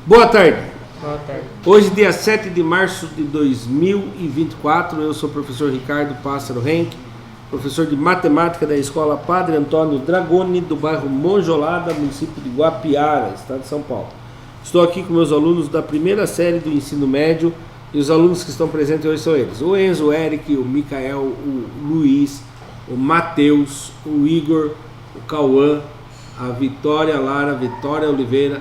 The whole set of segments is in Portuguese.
Boa tarde. Boa tarde. Hoje, dia 7 de março de 2024, eu sou o professor Ricardo Pássaro Henke, professor de matemática da Escola Padre Antônio Dragoni, do bairro Monjolada, município de Guapiara, estado de São Paulo. Estou aqui com meus alunos da primeira série do ensino médio e os alunos que estão presentes hoje são eles: o Enzo, o Eric, o Micael, o Luiz, o Matheus, o Igor, o Cauã, a Vitória Lara, a Vitória Oliveira,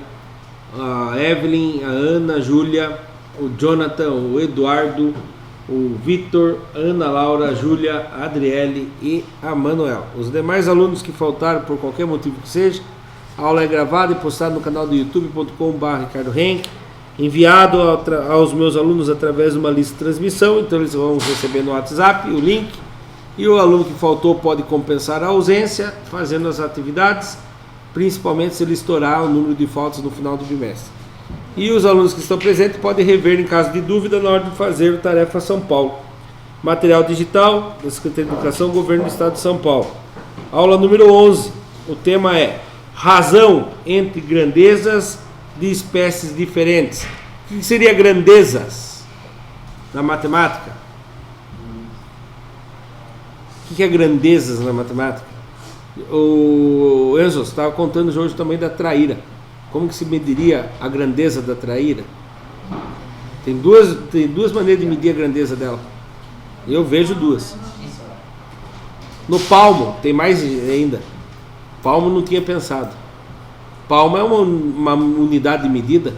a Evelyn, a Ana, a Júlia, o Jonathan, o Eduardo, o Vitor, a Ana Laura, a Júlia, a Adriele e a Manuel. Os demais alunos que faltaram por qualquer motivo que seja, a aula é gravada e postada no canal do youtube.com/Ricardo Henke, enviado aos meus alunos através de uma lista de transmissão, então eles vão receber no WhatsApp o link, e o aluno que faltou pode compensar a ausência fazendo as atividades, principalmente se ele estourar o número de faltas no final do bimestre. E os alunos que estão presentes podem rever em caso de dúvida na hora de fazer o Tarefa São Paulo. Material digital da Secretaria de Educação, Governo do Estado de São Paulo. Aula número 11. O tema é razão entre grandezas de espécies diferentes. O que seria grandezas na matemática? O que é grandezas na matemática? O Enzo, você estava contando hoje o tamanho da traíra. Como que se mediria a grandeza da traíra? Tem duas maneiras de medir a grandeza dela. Eu vejo duas. No palmo, tem mais ainda. Palmo não tinha pensado. Palmo é uma unidade de medida.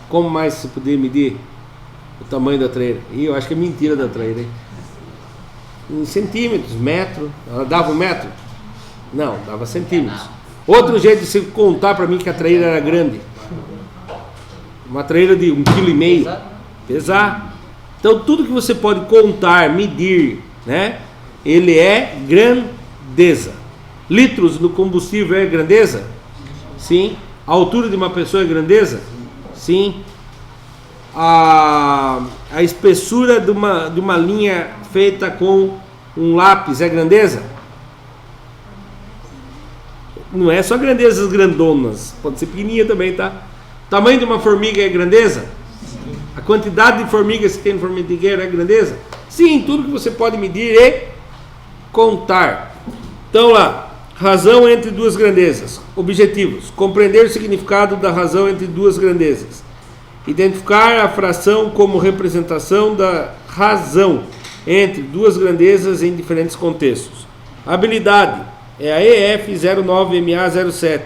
Como mais se poderia medir o tamanho da traíra? E eu acho que é mentira da traíra, hein? Em centímetros, metro. Ela dava um metro? Não, dava centímetros. Outro jeito de você contar para mim que a traíra era grande. Uma traíra de 1,5 kg. Pesar. Então tudo que você pode contar, medir, né? Ele é grandeza. Litros no combustível é grandeza? Sim. A altura de uma pessoa é grandeza? Sim. A espessura de uma linha feita com um lápis é grandeza? Não é só grandezas grandonas, pode ser pequenininha também, tá? Tamanho de uma formiga é grandeza? A quantidade de formigas que tem no formigueiro é grandeza? Sim, tudo que você pode medir e contar. Então lá, razão entre duas grandezas. Objetivos: compreender o significado da razão entre duas grandezas. Identificar a fração como representação da razão entre duas grandezas em diferentes contextos. Habilidade é a EF09MA07.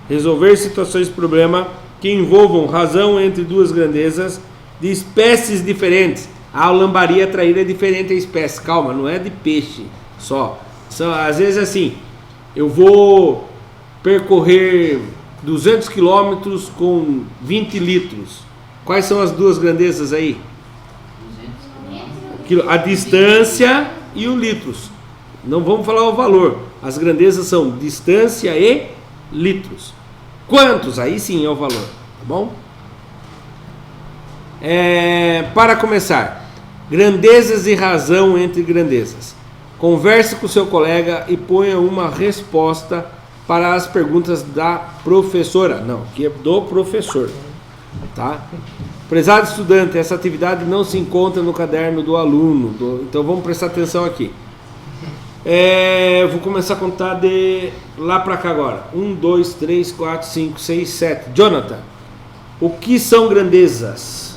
Resolver situações de problema que envolvam razão entre duas grandezas de espécies diferentes. A lambari, a traíra é diferente a espécie. Calma, não é de peixe só. Às vezes assim, eu vou percorrer 200 quilômetros com 20 litros. Quais são as duas grandezas aí? A distância e o litros. Não vamos falar o valor. As grandezas são distância e litros. Quantos? Aí sim é o valor. Tá bom? Para começar, grandezas e razão entre grandezas. Converse com seu colega e ponha uma resposta para as perguntas da professora. Não, que é do professor. Tá? Prezado estudante, essa atividade não se encontra no caderno do aluno. Então vamos prestar atenção aqui. Eu vou começar a contar de lá para cá agora. 1, 2, 3, 4, 5, 6, 7. Jonathan, o que são grandezas?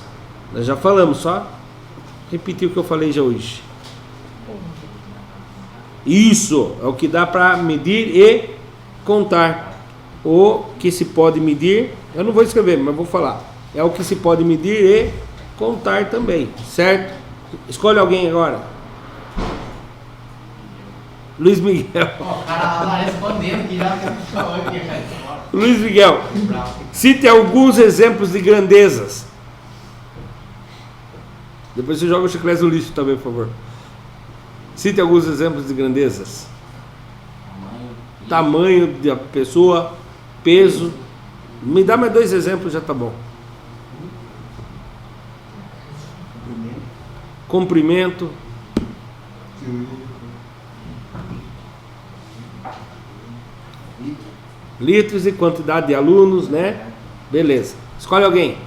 Nós já falamos, só repetir o que eu falei já hoje. Isso é o que dá para medir e contar. O que se pode medir, eu não vou escrever, mas vou falar. É o que se pode medir e contar também, certo? Escolhe alguém agora. Luiz Miguel. O cara lá respondendo que já falou aqui, cara. Luiz Miguel, cite alguns exemplos de grandezas. Depois você joga o chiclete no lixo também, por favor. Cite alguns exemplos de grandezas. Tamanho da pessoa, peso. Me dá mais 2 exemplos, já tá bom. Comprimento. Litros e quantidade de alunos, né? Beleza. Escolhe alguém.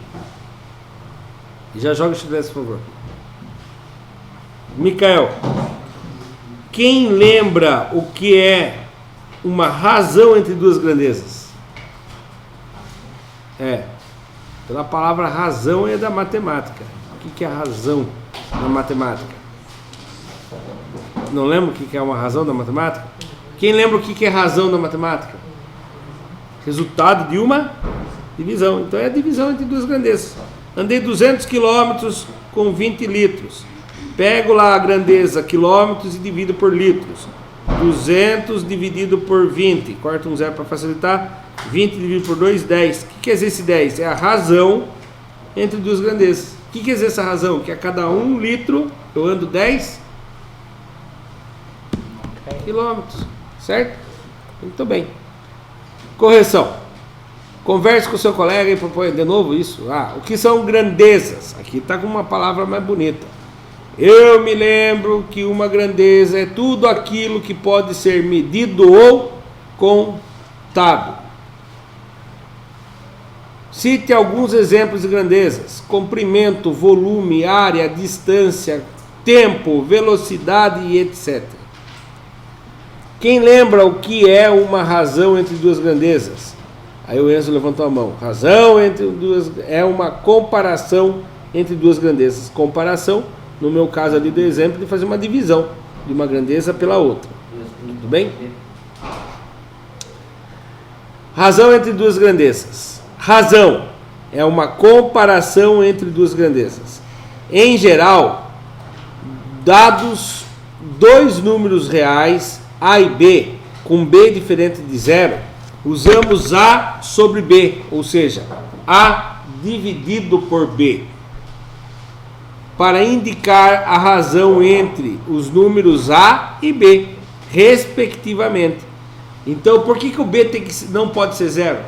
E já joga o xadrez, por favor. Micael. Quem lembra o que é uma razão entre duas grandezas? Pela palavra razão é da matemática. O que é a razão na matemática? Não lembra o que é uma razão da matemática? Quem lembra o que é razão da matemática? Resultado de uma divisão. Então é a divisão entre duas grandezas. Andei 200 quilômetros com 20 litros. Pego lá a grandeza quilômetros e divido por litros. 200 dividido por 20. Corta um zero para facilitar. 20 dividido por 2, 10. O que quer dizer esse 10? É a razão entre duas grandezas. O que quer dizer essa razão? Que a cada 1 litro eu ando 10 quilômetros. Certo? Muito bem. Correção. Converse com o seu colega e propõe de novo isso. O que são grandezas? Aqui está com uma palavra mais bonita. Eu me lembro que uma grandeza é tudo aquilo que pode ser medido ou contado. Cite alguns exemplos de grandezas: comprimento, volume, área, distância, tempo, velocidade e etc. Quem lembra o que é uma razão entre duas grandezas? Aí o Enzo levantou a mão. Razão entre duas é uma comparação entre duas grandezas. Comparação, no meu caso ali do exemplo, de fazer uma divisão de uma grandeza pela outra. Tudo bem? Razão entre duas grandezas. Razão é uma comparação entre duas grandezas. Em geral, dados dois números reais, A e B, com B diferente de zero, usamos A sobre B, ou seja, A dividido por B, para indicar a razão entre os números A e B, respectivamente. Então, por que o B não pode ser zero?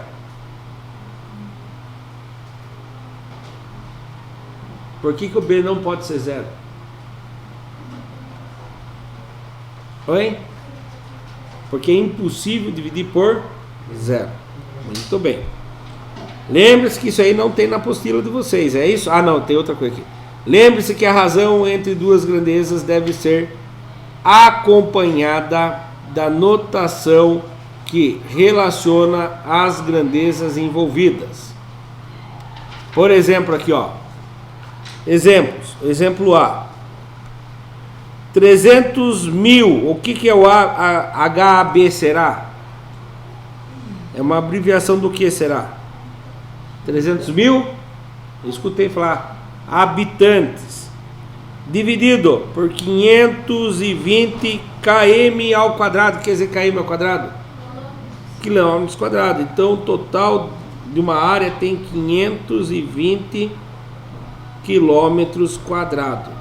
Por que o B não pode ser zero? Oi? Porque é impossível dividir por zero. Muito bem. Lembre-se que isso aí não tem na apostila de vocês, é isso? Não, tem outra coisa aqui. Lembre-se que a razão entre duas grandezas deve ser acompanhada da notação que relaciona as grandezas envolvidas. Por exemplo, aqui, exemplos. Exemplo A. 300 mil. O que é o HAB será? É uma abreviação do que será? 300 mil? Eu escutei falar. Habitantes. Dividido por 520 km ao quadrado. Quer dizer km ao quadrado? Quilômetros quadrados. Então o total de uma área tem 520 quilômetros quadrados.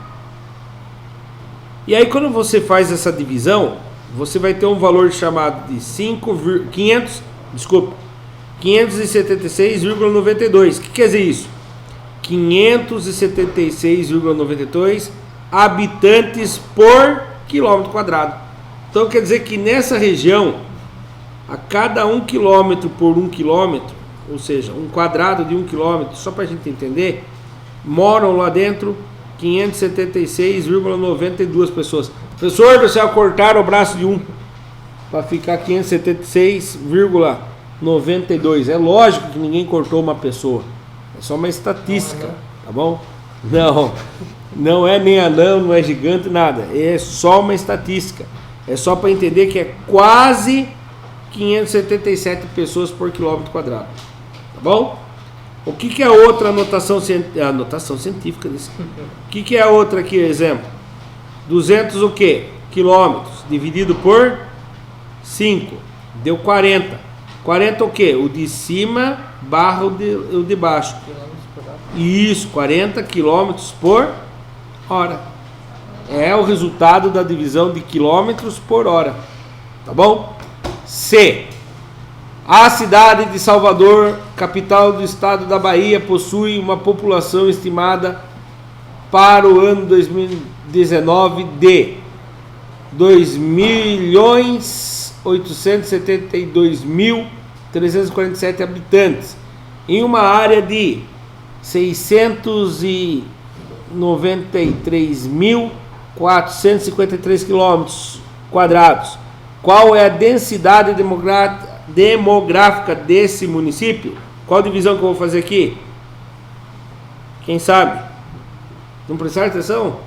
E aí quando você faz essa divisão, você vai ter um valor chamado de 576,92. O que quer dizer isso? 576,92 habitantes por quilômetro quadrado. Então quer dizer que nessa região, a cada 1 quilômetro por 1 quilômetro, ou seja, um quadrado de 1 quilômetro, só para a gente entender, moram lá dentro 576,92 pessoas. Professor do céu, cortaram o braço de um para ficar 576,92. É lógico que ninguém cortou uma pessoa. É só uma estatística, tá bom? Não é nem anão, não é gigante, nada. É só uma estatística. É só para entender que é quase 577 pessoas por quilômetro quadrado. Tá bom? O que é a outra anotação científica disso? O que é a outra aqui, exemplo? 200 o quê? Quilômetros dividido por 5 deu 40. 40 o quê? O de cima barra o de baixo. Isso, 40 quilômetros por hora. É o resultado da divisão de quilômetros por hora. Tá bom? C. A cidade de Salvador, capital do estado da Bahia, possui uma população estimada para o ano 2019 de 2.872.347 habitantes. em uma área de 693.453 quilômetros quadrados, qual é a densidade demográfica desse município? Qual divisão que eu vou fazer aqui? Quem sabe? Não prestaram atenção?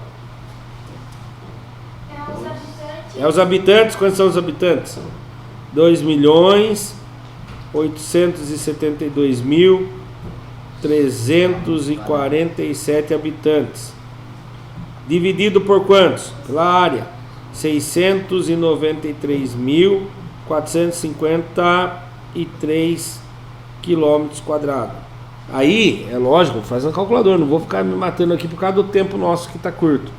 É os habitantes. Quantos são os habitantes? 2.872.347 habitantes. Dividido por quantos? Pela área. 693.453 quilômetros quadrados. Aí, é lógico, faz um calculador, não vou ficar me matando aqui por causa do tempo nosso que está curto.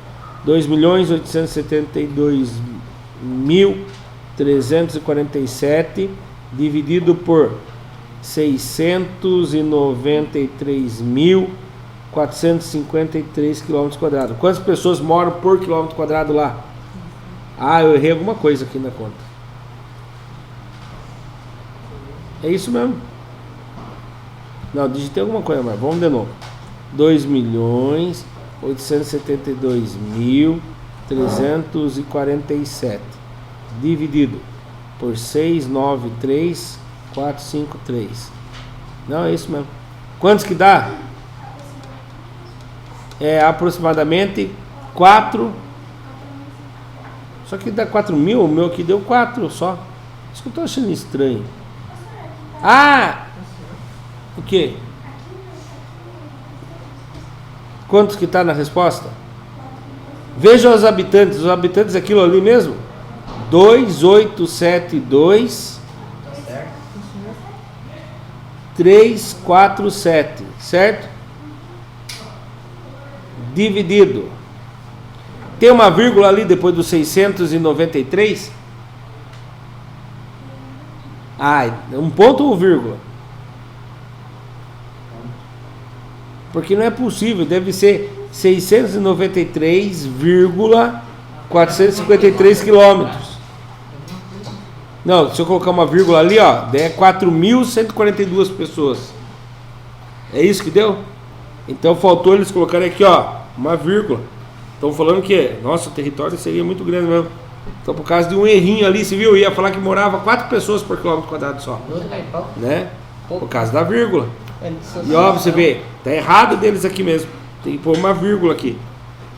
2.872.347 dividido por 693.453 quilômetros quadrados. Quantas pessoas moram por quilômetro quadrado lá? Ah, eu errei alguma coisa aqui na conta. É isso mesmo. Não, digitei alguma coisa mais. Vamos de novo. 2.872.347 dividido por 693.453. Não, é isso mesmo. Quantos que dá? É aproximadamente 4. Só que dá 4.000, o meu aqui deu 4 só. Isso que eu tô achando estranho. Ah! O quê? Quantos que tá na resposta? Veja os habitantes aquilo ali mesmo. 2.872 347, certo? Dividido. Tem uma vírgula ali depois do 693? Ah, um ponto ou vírgula? Porque não é possível, deve ser 693,453 quilômetros. Não, se eu colocar uma vírgula ali, ó, é 4.142 pessoas. É isso que deu? Então faltou eles colocarem aqui, ó, uma vírgula. Estão falando que, nossa, o território seria muito grande mesmo. Então por causa de um errinho ali, você viu? Ia falar que morava 4 pessoas por quilômetro quadrado só. Né? Por causa da vírgula. E ó, você vê, tá errado deles aqui mesmo. Tem que pôr uma vírgula aqui.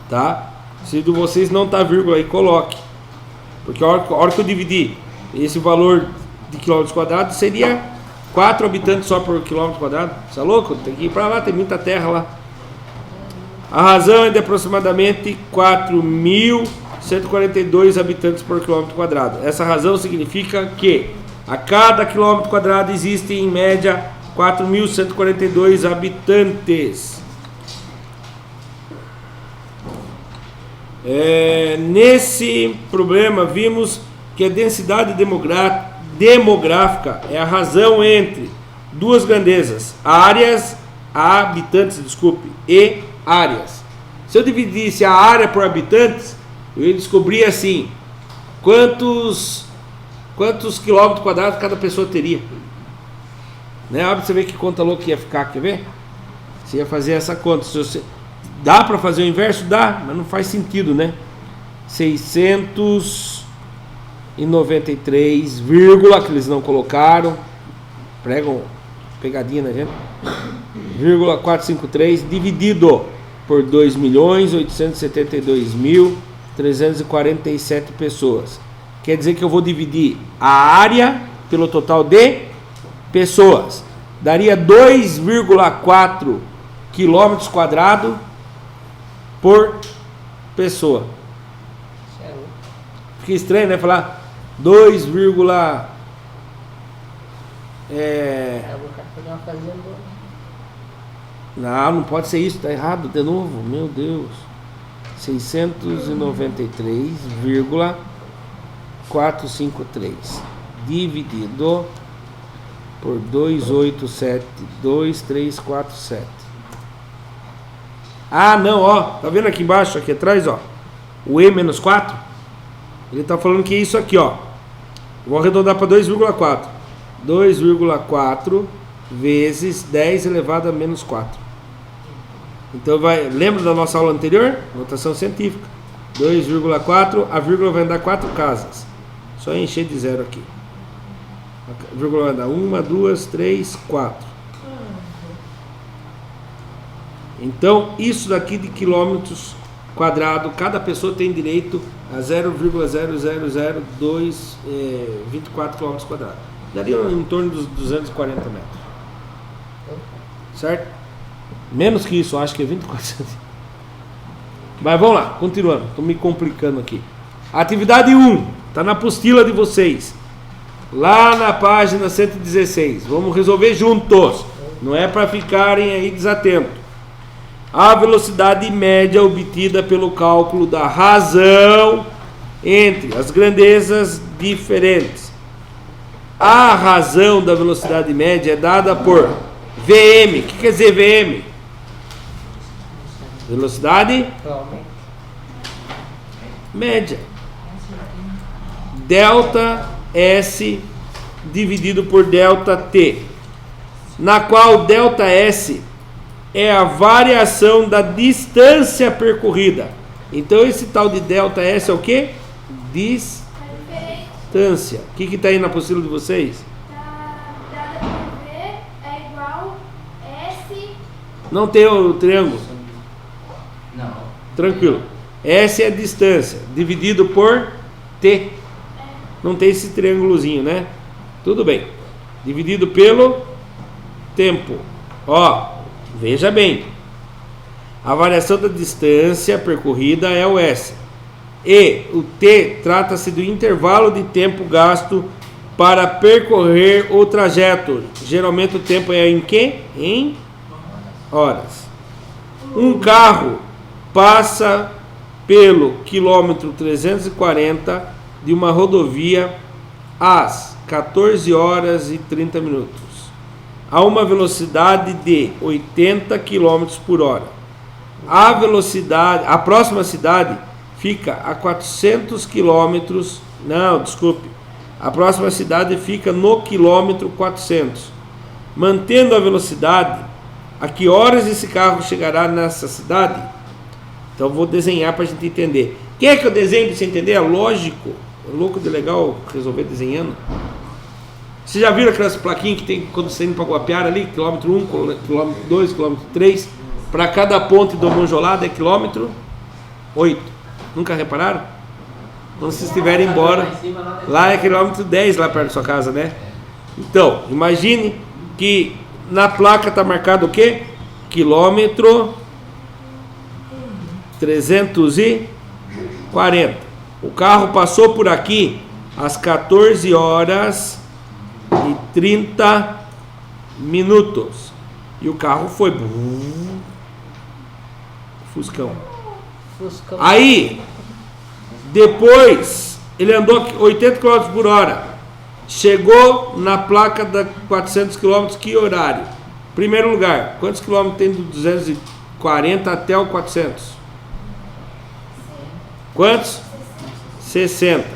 Tá? Se de vocês não tá vírgula aí, coloque. Porque a hora que eu dividir esse valor de quilômetros quadrados, seria 4 habitantes só por quilômetro quadrado. Você é louco? Tem que ir pra lá, tem muita terra lá. A razão é de aproximadamente 4.142 habitantes por quilômetro quadrado. Essa razão significa que a cada quilômetro quadrado existe em média 4.142 habitantes. Nesse problema vimos que a densidade demográfica é a razão entre duas grandezas, habitantes, e áreas. Se eu dividisse a área por habitantes, eu ia descobrir assim, quantos quilômetros quadrados cada pessoa teria. Né? Olha pra você ver que conta louca ia ficar, quer ver? Você ia fazer essa conta. Dá para fazer o inverso? Dá, mas não faz sentido, né? 693, vírgula, que eles não colocaram, pregam pegadinha na gente, vírgula 453 dividido por 2.872.347 pessoas. Quer dizer que eu vou dividir a área pelo total de pessoas. Daria 2,4 quilômetros quadrados por pessoa. Fica estranho, né? Falar 2, não pode ser isso, tá errado de novo, meu Deus. 693,453 dividido por 2.872.347. Ah, não, ó, tá vendo aqui embaixo, aqui atrás, ó, o E menos 4? Ele tá falando que é isso aqui, ó. Vou arredondar para 2,4. 2,4 vezes 10 elevado a menos 4. Então lembra da nossa aula anterior? Notação científica. 2,4, a vírgula vai dar 4 casas. Só encher de zero aqui. A vírgula vai dar 1, 2, 3, 4. Então, isso daqui de quilômetros quadrados, cada pessoa tem direito a 0,00024 quilômetros quadrados. Daria em torno dos 240 metros. Certo? Menos que isso, acho que é 24 centímetros. Mas vamos lá, continuando. Estou me complicando aqui. Atividade 1, está na apostila de vocês. Lá na página 116. Vamos resolver juntos. Não é para ficarem aí desatentos. A velocidade média obtida pelo cálculo da razão entre as grandezas diferentes. A razão da velocidade média é dada por VM. O que quer dizer VM? Velocidade média. Delta S dividido por delta T, na qual delta S é a variação da distância percorrida. Então esse tal de delta S é o que? Distância. O que está aí na apostila de vocês? Dada por V é igual S. Não tem o triângulo? Não. Tranquilo. S é a distância, dividido por T. Não tem esse triângulozinho, né? Tudo bem. Dividido pelo tempo. Ó, veja bem. A variação da distância percorrida é o S. E o T trata-se do intervalo de tempo gasto para percorrer o trajeto. Geralmente o tempo é em quê? Em horas. Um carro passa pelo quilômetro 340 de uma rodovia às 14 horas e 30 minutos, a uma velocidade de 80 km por hora. A próxima cidade fica a 400 km. Não, desculpe. A próxima cidade fica no quilômetro 400. Mantendo a velocidade, a que horas esse carro chegará nessa cidade? Então vou desenhar para a gente entender. Quer que eu desenhe para você entender? É lógico. É louco de legal resolver desenhando. Vocês já viram aquelas plaquinhas que tem quando você indo para Guapiara ali? Quilômetro 1, quilômetro 2, quilômetro 3. Para cada ponte do Monjolado é quilômetro 8. Nunca repararam? Quando vocês estiverem embora, lá é quilômetro 10, lá perto da sua casa, né? Então, imagine que na placa está marcado o quê? Quilômetro 340. O carro passou por aqui às 14 horas e 30 minutos. E o carro foi... Fuscão. Aí, depois, ele andou 80 km por hora. Chegou na placa da 400 km, que horário? Primeiro lugar, quantos quilômetros tem do 240 até o 400? Quantos? 60.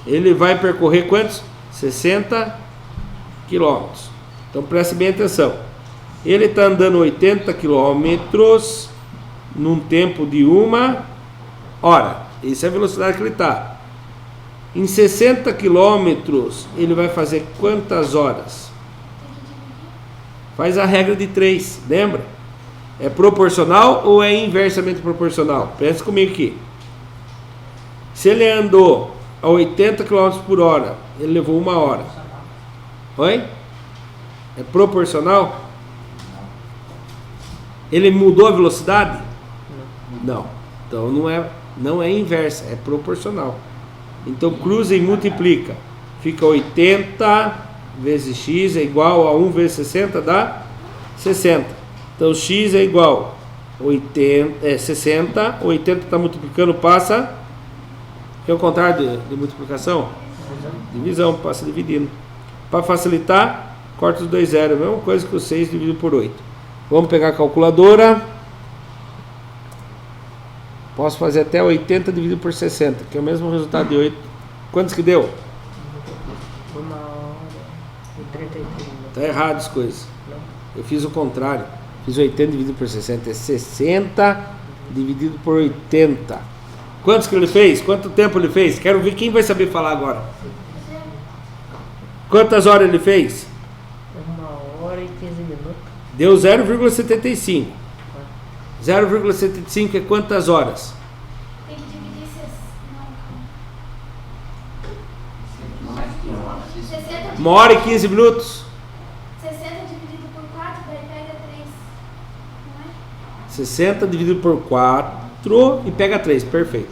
Ele vai percorrer quantos? 60 quilômetros. Então preste bem atenção. Ele está andando 80 quilômetros num tempo de 1 hora. Essa é a velocidade que ele está. Em 60 quilômetros, ele vai fazer quantas horas? Faz a regra de 3, lembra? É proporcional ou é inversamente proporcional? Pensa comigo aqui. Se ele andou a 80 km por hora, ele levou 1 hora. Oi? É proporcional? Ele mudou a velocidade? Não. Então não é inversa, é proporcional. Então cruza e multiplica. Fica 80 vezes x é igual a 1 vezes 60 dá 60. Então x é igual a 60. 80 está multiplicando, passa... Que é o contrário de multiplicação? Divisão, passa dividindo. Para facilitar, corta os 2 zeros. A mesma coisa que o 6 dividido por 8. Vamos pegar a calculadora. Posso fazer até 80 dividido por 60, que é o mesmo resultado de 8. Quantos que deu? 1 hora e 33 minutos. Tá errado as coisas. Não. Eu fiz o contrário. Fiz 80 dividido por 60. É 60 dividido por 80. Quantos que ele fez? Quanto tempo ele fez? Quero ver quem vai saber falar agora. Quantas horas ele fez? 1 hora e 15 minutos. Deu 0,75. 0,75 é quantas horas? Tem que dividir 60. 1 hora e 15 minutos. 60 dividido por 4, daí pega 3. Não é? 60 dividido por 4 e pega 3, perfeito.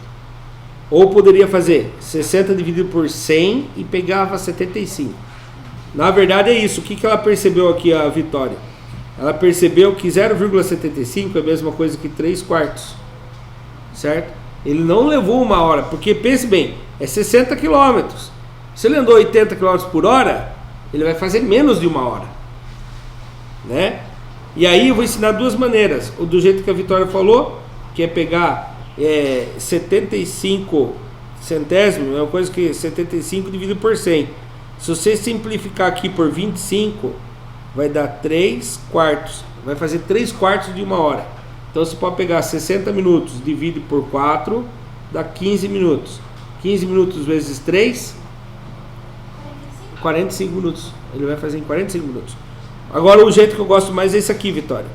Ou poderia fazer 60 dividido por 100 e pegava 75. Na verdade é isso. O que ela percebeu aqui, a Vitória? Ela percebeu que 0,75 é a mesma coisa que 3 quartos. Certo? Ele não levou 1 hora, porque pense bem, é 60 quilômetros. Se ele andou 80 km por hora, ele vai fazer menos de 1 hora. Né? E aí eu vou ensinar duas maneiras. Ou do jeito que a Vitória falou, que é pegar 75 centésimos, é uma coisa que 75 dividido por 100. Se você simplificar aqui por 25, vai dar 3 quartos. Vai fazer 3 quartos de 1 hora. Então você pode pegar 60 minutos, divide por 4, dá 15 minutos. 15 minutos vezes 3, 45 minutos. Ele vai fazer em 45 minutos. Agora o jeito que eu gosto mais é esse aqui, Vitória.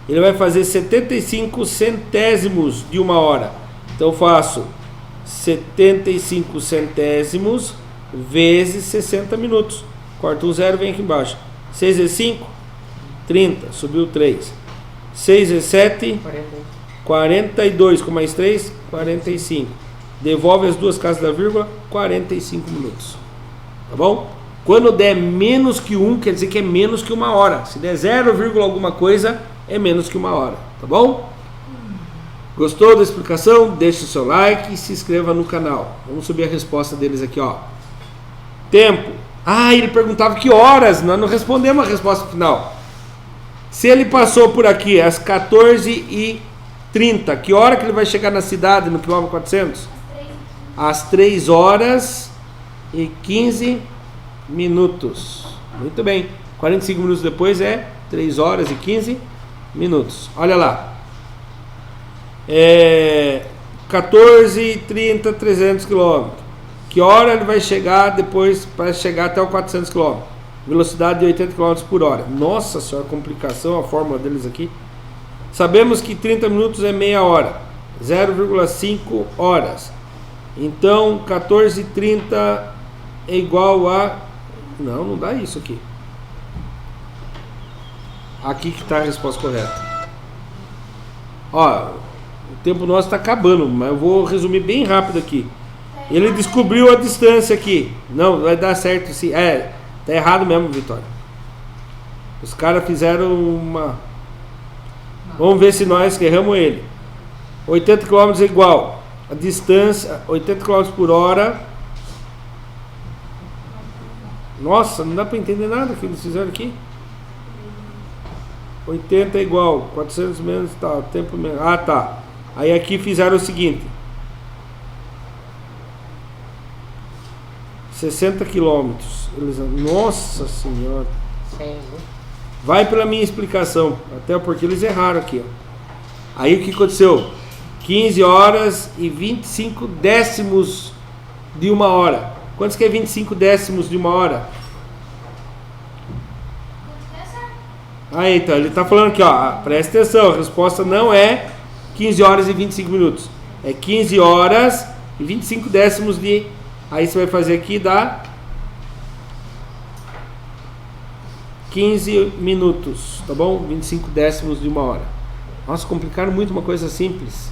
Ele vai fazer 75 centésimos de 1 hora. Então eu faço 75 centésimos vezes 60 minutos. Corta um zero, vem aqui embaixo. 6 vezes 5, 30. Subiu 3. 6 vezes 7, 42. Com mais 3, 45. Devolve as duas casas da vírgula, 45 minutos. Tá bom? Quando der menos que 1, quer dizer que é menos que 1 hora. Se der 0, alguma coisa, é menos que 1 hora. Tá bom? Gostou da explicação? Deixe o seu like e se inscreva no canal. Vamos subir a resposta deles aqui, ó. Tempo. Ah, ele perguntava que horas. Nós não respondemos a resposta final. Se ele passou por aqui às 14h30, que hora que ele vai chegar na cidade, no quilômetro 400? Às 3 horas e 15 minutos. Muito bem. 45 minutos depois é 3 horas e 15 minutos. Olha lá. 14h30, 300 km. Que hora ele vai chegar depois para chegar até o 400 km? Velocidade de 80 km por hora. Nossa senhora, complicação a fórmula deles aqui. Sabemos que 30 minutos é meia hora. 0,5 horas. Então 14h30 é igual a... Não dá isso aqui. Aqui que está a resposta correta. Ó, o tempo nosso está acabando, mas eu vou resumir bem rápido aqui. Ele descobriu a distância aqui. Não, vai dar certo sim. Tá errado mesmo, Vitória. Os caras fizeram uma... Vamos ver se nós erramos ele. 80 km é igual. A distância, 80 km por hora. Nossa, não dá para entender nada que eles fizeram aqui. 80 é igual. 400 menos, tá. Tempo menos. Ah, tá. Aí aqui fizeram o seguinte. 60 quilômetros. Nossa senhora. Vai pela minha explicação. Até porque eles erraram aqui, ó. Aí o que aconteceu? 15 horas e 25 décimos de 1 hora. Quantos que é 25 décimos de 1 hora? Aí, então, ele está falando aqui, ó. Presta atenção, a resposta não é 15 horas e 25 minutos. É 15 horas e 25 décimos de... Aí você vai fazer aqui, dá 15 minutos, tá bom? 25 décimos de 1 hora. Nossa, complicaram muito uma coisa simples.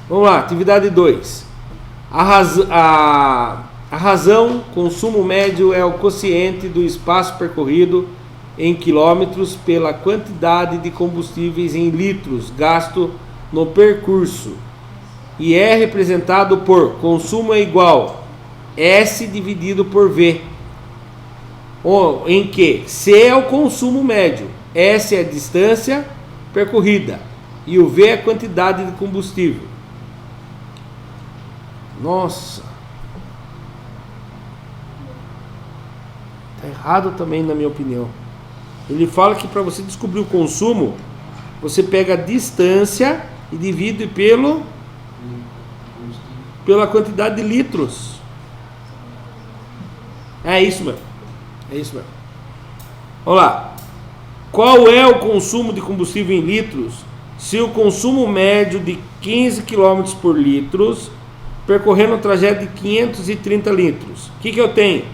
Vamos lá, atividade 2. A razão, consumo médio é o quociente do espaço percorrido em quilômetros pela quantidade de combustíveis em litros gasto no percurso. E é representado por consumo é igual S dividido por V, em que C é o consumo médio, S é a distância percorrida e o V é a quantidade de combustível. Nossa, Está errado também, na minha opinião. Ele fala que para você descobrir o consumo, você pega a distância e divide pela quantidade de litros. É isso mesmo. É isso mesmo. Vamos lá. Qual é o consumo de combustível em litros se o consumo médio de 15 km por litro percorrendo um trajeto de 530 litros? O que eu tenho?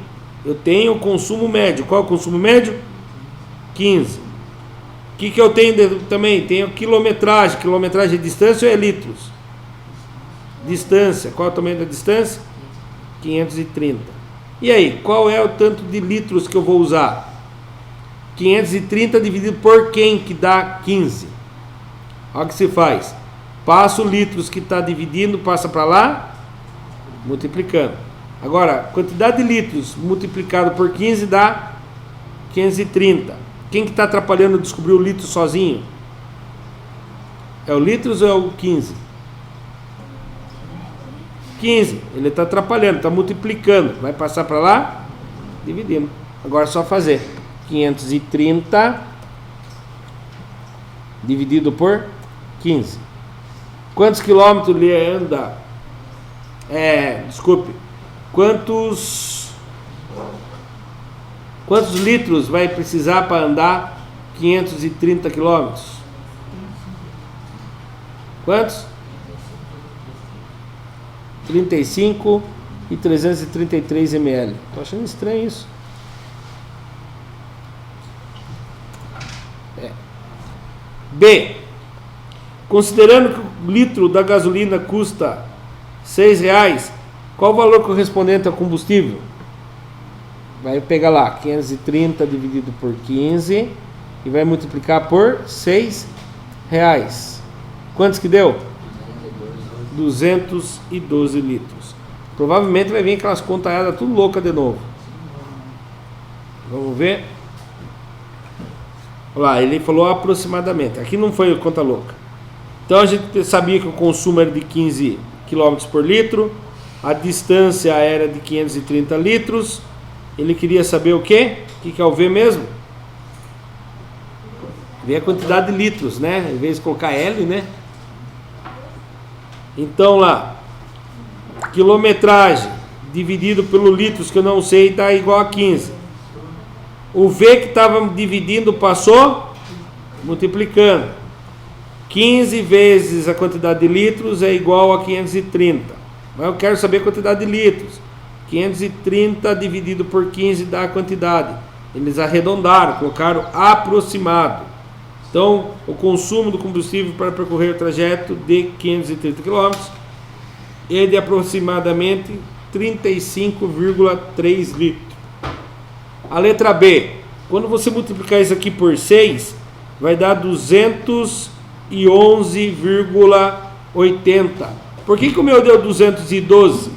Eu tenho o consumo médio. Qual é o consumo médio? 15. O que eu tenho também? Tenho quilometragem. Quilometragem é distância ou é litros? Distância. Qual é o tamanho da distância? 530. E aí, qual é o tanto de litros que eu vou usar? 530 dividido por quem que dá 15? Olha o que se faz. Passa o litros que está dividindo, passa para lá, multiplicando. Agora, quantidade de litros multiplicado por 15 dá 530. Quem que está atrapalhando descobrir o litro sozinho? É o litros ou é o 15? 15. Ele está atrapalhando, está multiplicando. Vai passar para lá, dividindo. Agora é só fazer 530 dividido por 15. Quantos quilômetros ele anda? Quantos litros vai precisar para andar 530 quilômetros? Quantos? 35 e 333 ml. Tô achando estranho isso. B. Considerando que o litro da gasolina custa R$6, qual o valor correspondente ao combustível? Vai pegar lá, 530 dividido por 15 e vai multiplicar por R$6. Quantos que deu? 212 litros. Provavelmente vai vir aquelas contadas tudo louca de novo. Vamos ver. Olha lá, ele falou aproximadamente. Aqui não foi conta louca. Então a gente sabia que o consumo era de 15 km por litro. A distância era de 530 litros. Ele queria saber o quê? O que é o V mesmo? V é a quantidade de litros, né? Em vez de colocar L, né? Então lá, quilometragem dividido pelo litros, que eu não sei, está igual a 15. O V que estava dividindo passou multiplicando. 15 vezes a quantidade de litros é igual a 530. Mas eu quero saber a quantidade de litros. 530 dividido por 15 dá a quantidade. Eles arredondaram, colocaram aproximado. Então, o consumo do combustível para percorrer o trajeto de 530 km é de aproximadamente 35,3 litros. A letra B, quando você multiplicar isso aqui por 6, vai dar 211,80. Por que o meu deu 212?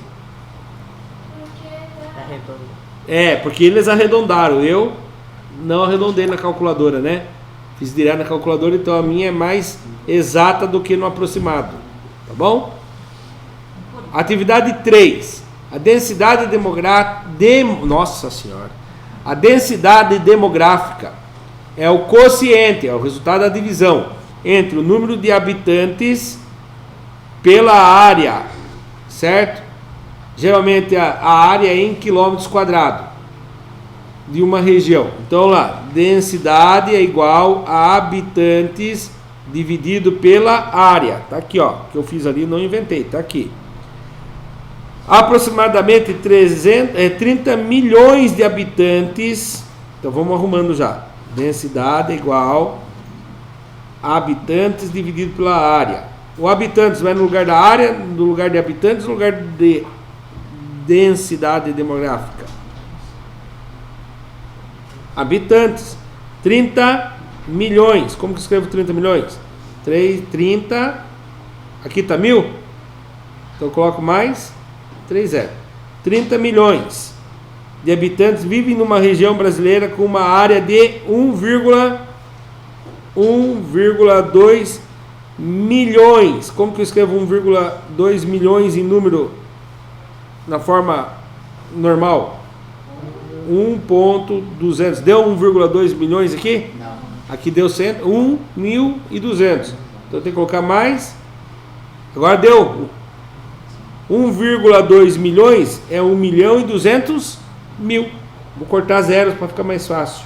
Porque eles arredondaram. Eu não arredondei na calculadora, né? Fiz direto na calculadora, então a minha é mais exata do que no aproximado. Tá bom? Atividade 3. A densidade demográfica... Nossa Senhora! A densidade demográfica é o quociente, é o resultado da divisão entre o número de habitantes pela área, certo? Geralmente a área é em quilômetros quadrados de uma região. Então lá, densidade é igual a habitantes dividido pela área. Tá aqui, ó, que eu fiz ali, não inventei, tá aqui. Aproximadamente 30 milhões de habitantes. Então vamos arrumando já. Densidade é igual a habitantes dividido pela área. O habitantes vai no lugar da área, no lugar de habitantes, no lugar de densidade demográfica. Habitantes, 30 milhões. Como que eu escrevo 30 milhões? 30, aqui está 1000. Então eu coloco mais 30. 30 milhões de habitantes vivem numa região brasileira com uma área de 1,2 milhões. Como que eu escrevo 1,2 milhões em número na forma normal? 1 1.200. Deu 1,2 milhões aqui? Não. Aqui deu 1.200. Então tem que colocar mais. Agora deu 1,2 milhões é 1.200.000. Vou cortar zeros para ficar mais fácil.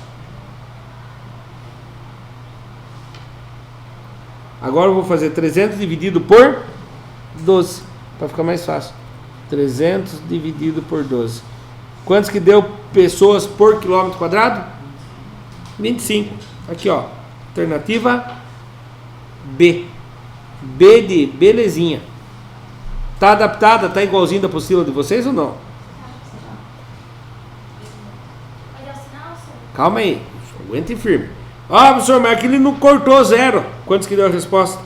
Agora eu vou fazer 300 dividido por 12 para ficar mais fácil. 300 dividido por 12. Quantos que deu pessoas por quilômetro quadrado? 25. Aqui, ó. Alternativa B. B de belezinha. Tá adaptada? Tá igualzinho da apostila de vocês ou não? Vai dar o sinal, senhor? Calma aí. Aguente firme. Ó, professor, mas aqui ele não cortou zero. Quantos que deu a resposta?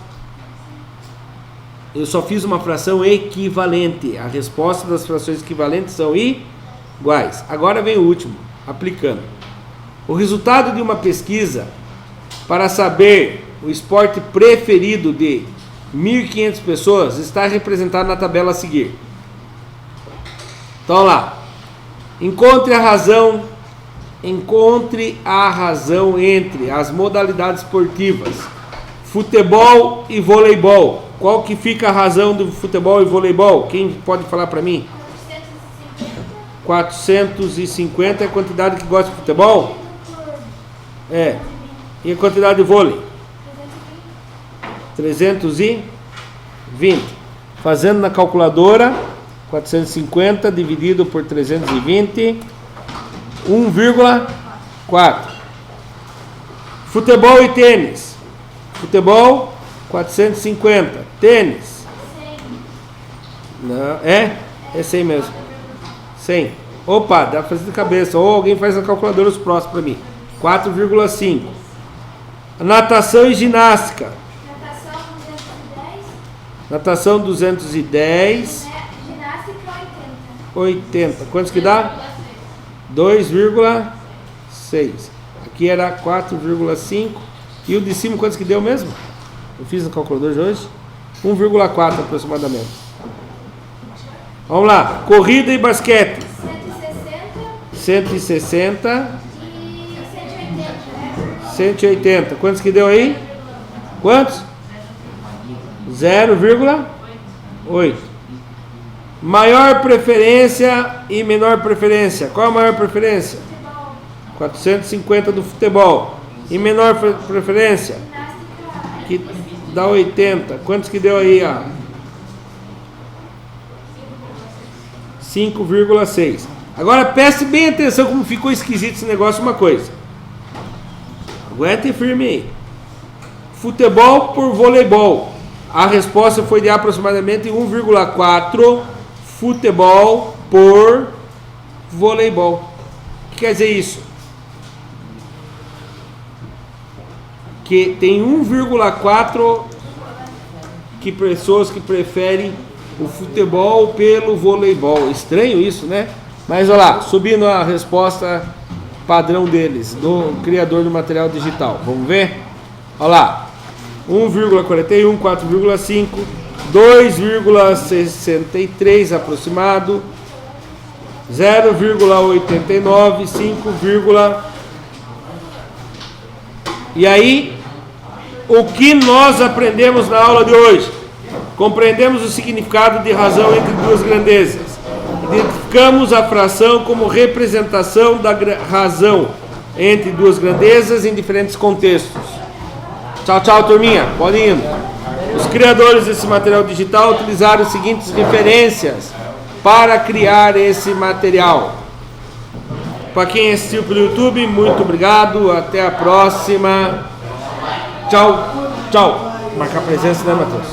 Eu só fiz uma fração equivalente. A resposta das frações equivalentes são iguais. Agora vem o último, aplicando. O resultado de uma pesquisa para saber o esporte preferido de 1.500 pessoas está representado na tabela a seguir. Então lá. Encontre a razão entre as modalidades esportivas futebol e voleibol. Qual que fica a razão do futebol e voleibol? Quem pode falar para mim? 450 é a quantidade que gosta de futebol? É. E a quantidade de vôlei? 320. Fazendo na calculadora, 450 dividido por 320, 1,4. Futebol e tênis. Futebol, 450. Tênis. Não, é 100 mesmo. 100. Opa, dá pra fazer de cabeça. Ou alguém faz na calculadora os próximos para mim. 4,5. Natação e ginástica. Natação 210. Natação 210. Ginástica 80. Quantos que dá? 2,6. Aqui era 4,5. E o de cima quantos que deu mesmo? Eu fiz no calculador de hoje. 1,4 aproximadamente. Vamos lá. Corrida e basquete. 160 e 180. 180. Quantos que deu aí? Quantos? 0,8. Maior preferência e menor preferência. Qual a maior preferência? 450 do futebol. E menor preferência? Que dá 80. Quantos que deu aí? 5,6. Agora preste bem atenção como ficou esquisito esse negócio. Uma coisa. Aguente firme aí. Futebol por voleibol. A resposta foi de aproximadamente 1,4 futebol por voleibol. O que quer dizer isso? Que tem 1,4 que pessoas que preferem o futebol pelo voleibol. Estranho isso, né? Mas olha lá, subindo a resposta padrão deles, do criador do material digital. Vamos ver? Olha lá. 1,41, 4,5, 2,63 aproximado, 0,89, 5, e aí, o que nós aprendemos na aula de hoje? Compreendemos o significado de razão entre duas grandezas. Identificamos a fração como representação da razão entre duas grandezas em diferentes contextos. Tchau, tchau, turminha. Pode ir. Os criadores desse material digital utilizaram as seguintes referências para criar esse material. Para quem assistiu pelo YouTube, muito obrigado. Até a próxima. Tchau, tchau. Marcar presença, né, Matheus?